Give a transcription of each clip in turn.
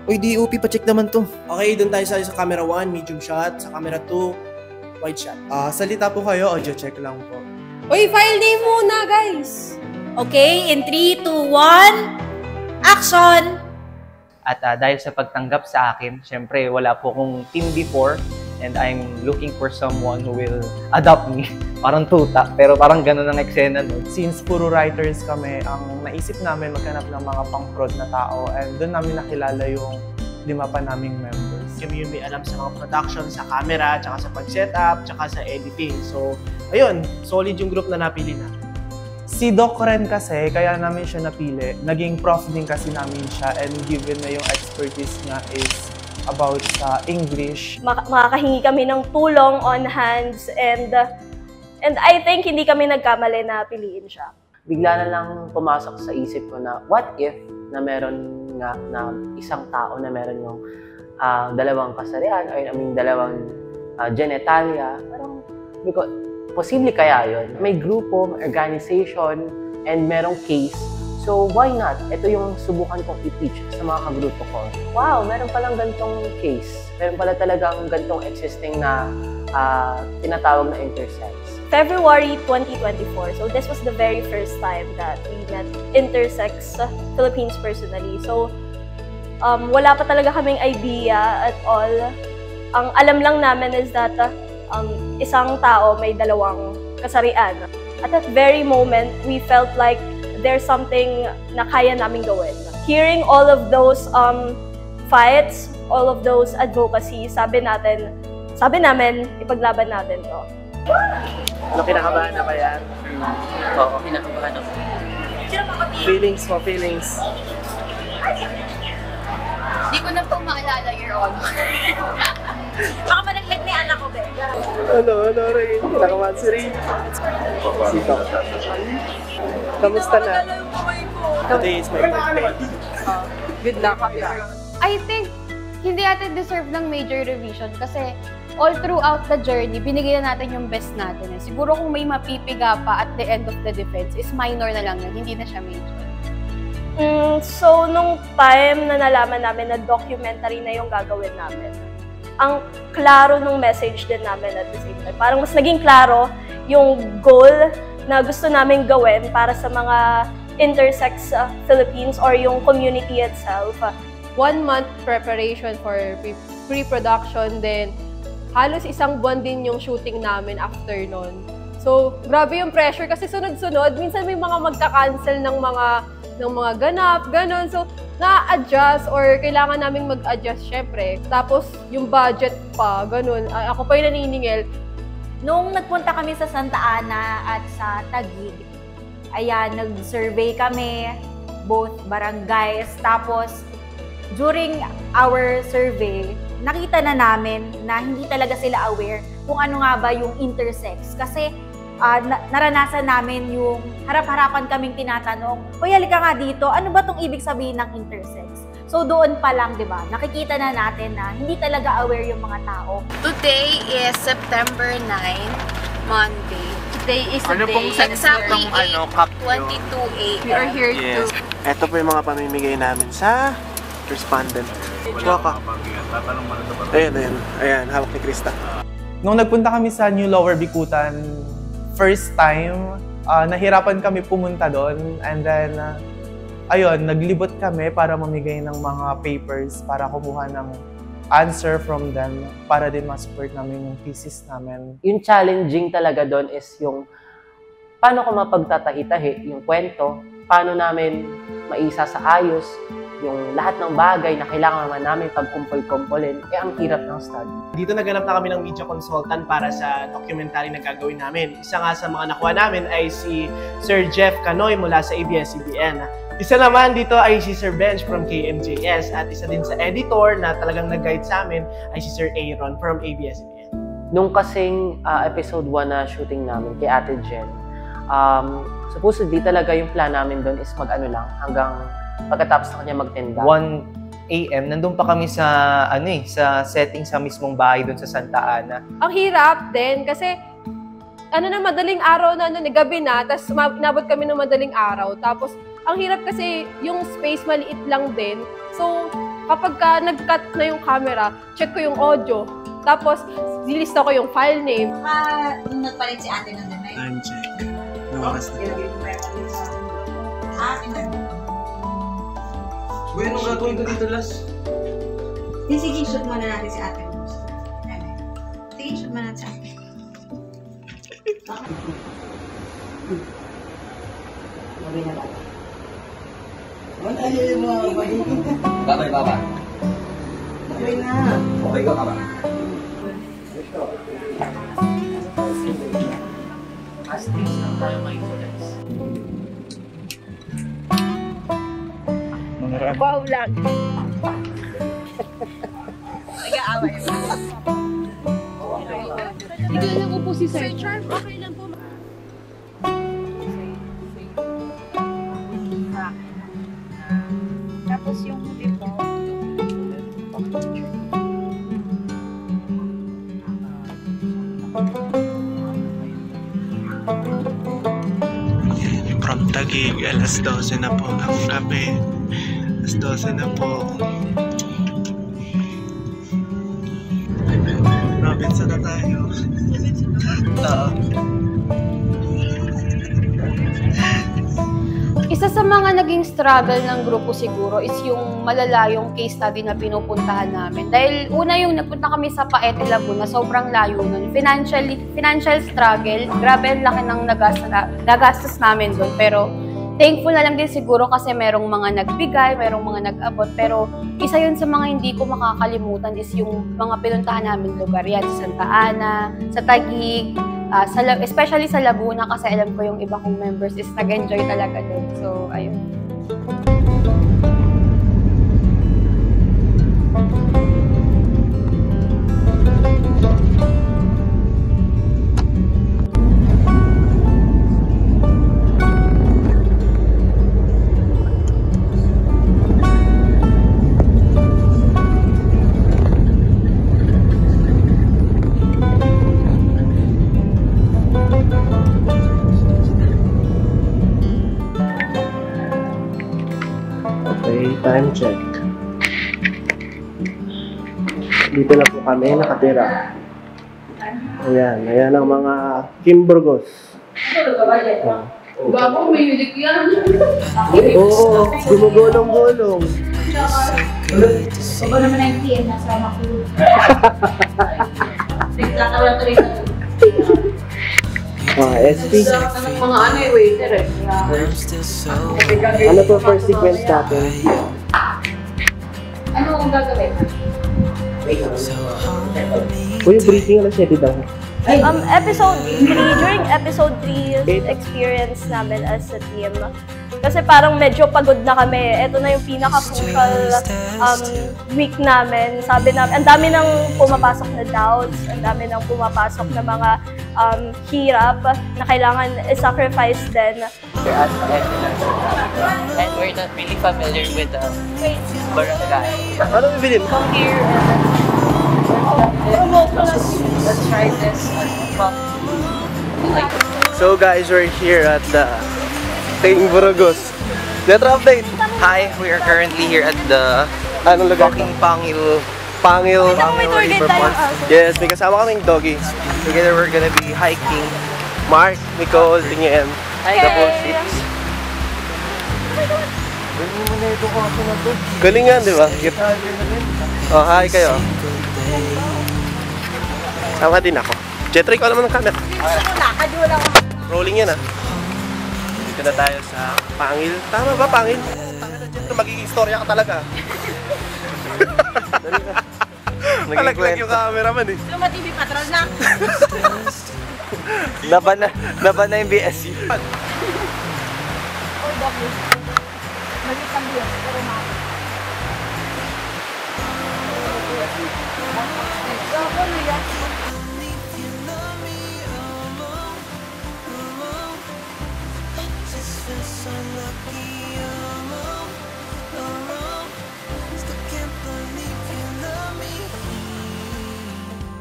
Uy, DOP, pa-check naman to. Okay, doon tayo sa camera 1, medium shot. Sa camera 2, wide shot. Salita po kayo, audio check lang po. Uy, file name muna, guys! Okay, in 3, 2, 1, action! At dahil sa pagtanggap sa akin, syempre wala po akong team before and I'm looking for someone who will adopt me. Parang tuta, pero parang ganun ang eksena. No? Since puro writers kami, ang naisip namin maghanap ng mga pang-prod na tao and doon namin nakilala yung 5 pa naming members. Kami yung may alam sa mga production, sa camera, tsaka sa pag-setup, tsaka sa editing. So, ayun, solid yung group na napili natin. Si Doc Ren kasi, kaya namin siya napili. Naging prof din kasi namin siya and given na yung expertise niya is about sa English. Makakahingi kami ng tulong on hands and I think hindi kami nagkamali na piliin siya. Bigla na lang pumasok sa isip ko na what if na meron nga na isang tao na meron yung dalawang kasarian, dalawang genitalia. Parang, because, posible kaya yun? May grupo, may organization, and merong case. So, why not? Ito yung subukan kong i-teach sa mga kagrupo ko. Wow, meron palang gantong case. Meron pala talagang gantong existing na tinatawag na intersex. February 2024. So, this was the very first time that we met intersex Philippines personally. So, wala pa talaga kaming idea at all. Ang alam lang namin is that isang tao may dalawang kasarian. At that very moment, we felt like there's something na kaya namin gawin. Hearing all of those fights, all of those advocacy, sabi namin, ipaglaban natin to. Ano, kinakabahan na ba yan? Oo, kinakabahan ako. Feelings mo, feelings. Hindi ko na po maalala, Your Honor. Baka managlag ni anak ko, be. Ano, Ray? Kinakabahan si Ray. Sito. Kamusta na? Today is my birthday. Good luck. I think hindi natin deserve ng major revision kasi all throughout the journey, binigay na natin yung best natin. Siguro kung may mapipiga pa at the end of the defense is minor na lang yan, hindi na siya major. So, nung time na nalaman namin na documentary na yung gagawin namin, ang klaro nung message din namin at the same time. Parang mas naging klaro yung goal na gusto namin gawin para sa mga intersex Philippines or yung community itself. 1 month preparation for pre-production, then halos isang buwan din yung shooting namin after nun. So, grabe yung pressure kasi sunod-sunod. Minsan may mga magka-cancel ng mga ganap, ganon. So, na-adjust or kailangan naming mag-adjust syempre. Tapos, yung budget pa, ganon. Ako pa yung naniningil. Nung nagpunta kami sa Santa Ana at sa Taguig, ayan, nag-survey kami, both barangays. Tapos, during our survey, nakita na namin na hindi talaga sila aware kung ano nga ba yung intersex. Kasi naranasan namin yung harap-harapan kaming tinatanong, "Hoy, halika nga dito, ano ba tong ibig sabihin ng intersex?" So doon pa lang, 'di ba? Nakikita na natin na hindi talaga aware yung mga tao. Today is September 9, Monday. Today is the Ano day. pong saktong cup 22/8. We are here to... Ito po yung mga pamimigay namin sa respondent. Waka. Ayan, hawak ni Krista. Nung nagpunta kami sa New Lower Bicutan, first time, nahirapan kami pumunta doon and then ayun, naglibot kami para mamigay ng mga papers para kumuha ng answer from them para din ma-support namin yung thesis namin. Yung challenging talaga doon is yung paano ko mapagtatahi-tahi yung kwento, paano namin maisa sa ayos yung lahat ng bagay na kailangan naman namin pagkumpol-kumpulin, ang hirap ng study. Dito naganap na kami ng media consultant para sa documentary na gagawin namin. Isa nga sa mga nakuha namin ay si Sir Jeff Canoy mula sa ABS-CBN. Isa naman dito ay si Sir Bench from KMJS at isa din sa editor na talagang nag-guide sa amin ay si Sir Aaron from ABS-CBN. Nung kasing episode 1 na shooting namin kay Ate Jen, supposedly talaga yung plan namin doon is mag-ano lang hanggang pagkatapos na kanya magtinda. 1 AM, nandun pa kami sa sa setting sa mismong bahay doon sa Santa Ana. Ang hirap din kasi madaling araw na gabi na, tapos nabot kami ng madaling araw. Tapos ang hirap kasi yung space maliit lang din. So Kapag nag-cut na yung camera, check ko yung audio. Tapos, nilista ko yung file name. Nung nagpalit si ate ng damay. Time check. Lumakas na. Uy, anong gagawin ko dito, Las? Sige, shoot muna natin si ate. Sige, shoot muna natin si ate. Sabi na ba? Babay, baba. Sabi na. Okay ka ba? Castings lang tayo mindfulness. Wow lang. Nag-aaway. Dito lang po si Sir Charm. Okay lang po. Tapos yung tipo, From Taguig, alas 12 na po ng gabi. Alas 12 na po. Robinson na tayo. Isa sa mga naging struggle ng grupo siguro is yung malalayong case study na pinupuntahan namin. Dahil una yung nagpunta kami sa Paete, Laguna, sobrang layo nun. Financial struggle, grabe ang laki ng nagastos namin doon. Pero thankful na lang din siguro kasi merong mga nagbigay, merong mga nag-abot. Pero isa yun sa mga hindi ko makakalimutan is yung mga pinuntahan namin lugar. Yan, sa Santa Ana, sa Taguig, especially sa Laguna kasi alam ko yung iba kong members is nag-enjoy talaga doon. So, ayun. Okay, time check. Dito na po kami nakatira. Ayan ang mga Kim Burgos. Bago, may hilig yan. Oo, gumugulong-gulong. Baba naman ang TM na sa makulog. Nagtatawa tuloy na ito. SP. Mga ano yung waiter eh. Ano to first sequence natin? Ano ang gagawin? Uy, briefing alas 7 daw. Episode 3, during episode 3 experience namin as a team, kasi parang medyo pagod na kami. Ito na yung pinaka-crucial week namin. Sabi namin, ang dami nang pumapasok na doubts, ang dami nang pumapasok na mga hirap na kailangan i-sacrifice din. We're at and we're not really familiar with the barangay. Ano bibilin? Come here and let's try this. So guys, we're here at the King Burgos. Letter update. Hi, we are currently here at the Anong lugar? Walking Pangil River Park. Yes, may kasama kaming doggy. Together we're gonna be hiking. Mark, Nicole, Tingin. Hi, The full six. Galing yan, di ba? Oh, hi kayo. Sama din ako. Jetray ko naman ng camera. Rolling yan ah. Dito na tayo sa Pangil. Tama ba Pangil? Magiging istorya ka talaga. Nalaglag yung cameraman eh. Luma TV patrol na. Laban na yung BSU. Maliit ang bias, pero mali.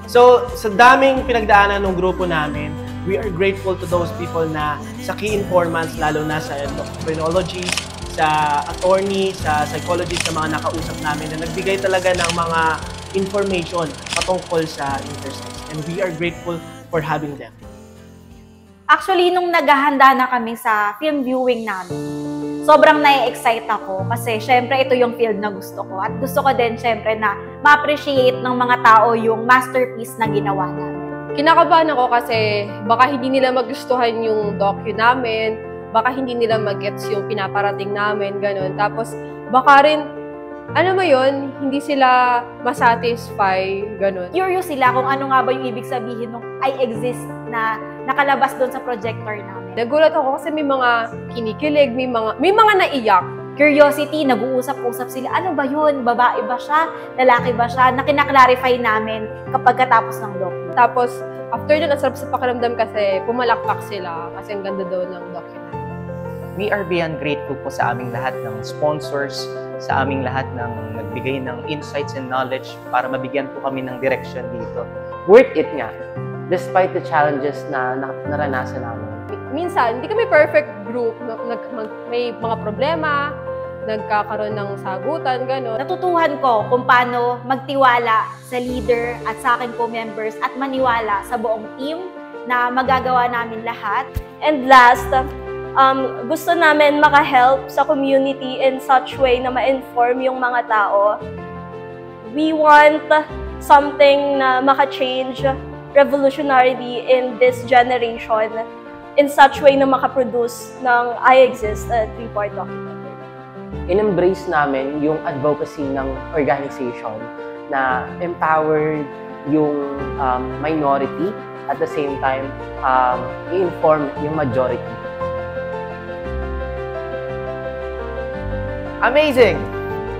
So, sa daming pinagdaanan ng grupo namin, we are grateful to those people na sa key informants, lalo na sa endocrinology, sa attorney, sa psychologist, sa mga nakausap namin na nagbigay talaga ng mga information patungkol sa intersex. And we are grateful for having them. Actually, nung naghahanda na kami sa film viewing namin, sobrang na-excite ako kasi syempre ito yung field na gusto ko. At gusto ko din syempre na ma-appreciate ng mga tao yung masterpiece na ginawa namin. Kinakabahan ako kasi baka hindi nila magustuhan yung docu namin, baka hindi nila mag-gets yung pinaparating namin, ganun. Tapos baka rin, alam mo yun, hindi sila masatisfy, ganun. Curious sila kung ano nga ba yung ibig sabihin ng I exist na nakalabas doon sa projector namin. Nagulat ako kasi may mga kinikilig, may mga naiyak. Curiosity, nag-uusap-usap sila. Ano ba yun? Babae ba siya? Lalaki ba siya? Na kinaklarify namin kapag katapos ng docu. Tapos, after nun, ang sarap sa pakiramdam kasi pumalakpak sila kasi ang ganda daw ng document. We are beyond grateful po sa aming lahat ng sponsors, sa aming lahat ng nagbigay ng insights and knowledge para mabigyan po kami ng direction dito. Worth it nga, despite the challenges na naranasan namin. Minsan, hindi kami perfect group. May mga problema, nagkakaroon ng sagutan, gano'n. Natutuhan ko kung paano magtiwala sa leader at sa akin po members at maniwala sa buong team na magagawa namin lahat. And last, gusto namin maka-help sa community in such way na ma-inform yung mga tao. We want something na maka-change revolutionarily in this generation in such way na maka-produce ng I Exist, a 3-part documentary. In-embrace namin yung advocacy ng organization na empowered yung minority at the same time i-inform yung majority. Amazing!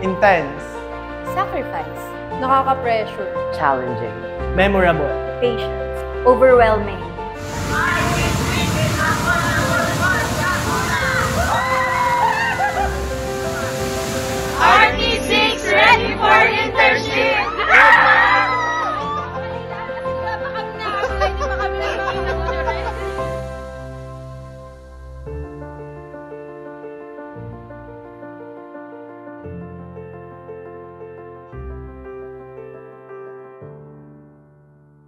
Intense. Sacrifice. Nakaka-pressure. Challenging. Memorable. Patience. Overwhelming.